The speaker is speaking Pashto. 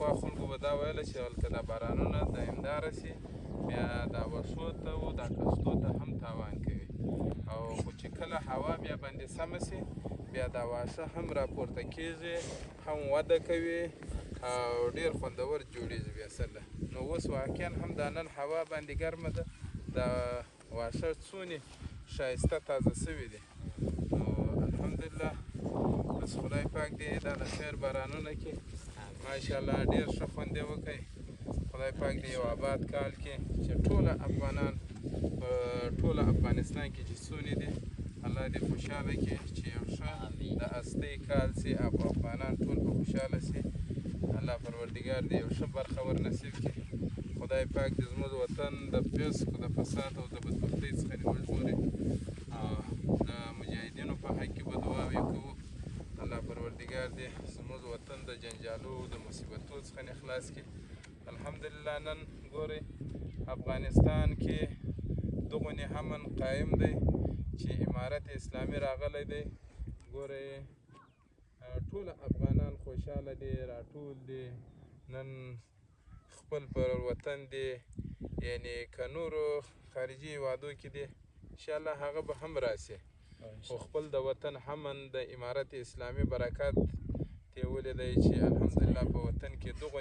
پخوا خلکو به دا ویله چې که دا بارانونه دایمداره سي بیا دا وښو ته او دا کښتو ته هم تاوان کوي او خو چې کله هوا بیا باندې سمه سي بیا دا واښه هم راپورته کېږي هم وده کوي او ډېر خوندور جوړېږي بیا سره نو اوس واقعا هم دا نن هوا باندې ګرمه ده دا واښه څونې ښایسته تازه سوي دي نو الحمدلله بس خدای پاک دې دا د خیر بارانونه کې ماشاءالله ډېر ښه خوند یې وکړي خدای پاک دې یو آباد کال کې چې ټوله افغانان په ټوله افغانستان کې چې څونې دي الله دې خوشحاله کړي چې یو ښه د هستۍ کال سي او افغانان ټول به خوشحاله سي الله پروردګار دې یو ښه برخه ور نصیب کړي خدای پاک دې زموږ وطن د فسق د فساد او د بدبختۍ څخه دې وژغوري د مجاهدینو په حق کې به دعاوې کوو الله پروردګار دې زموږ وطن د جنجالو او د مصیبتو څخه نه خلاص کړي الحمدلله نن ګورئ افغانستان کې دغونې امن قایم دی چې امارت اسلامي راغلی دی ګورئ ټول افغانان خوشحاله دي راټول دي نن خپل پر وطن دي یعنی که نورو خارجي هیوادو کې دي انشاءالله هغه به هم راسي خو خپل د وطن امن د امارت اسلامي برکت ته یې ولیدی چې الحمدلله په وطن کې دغو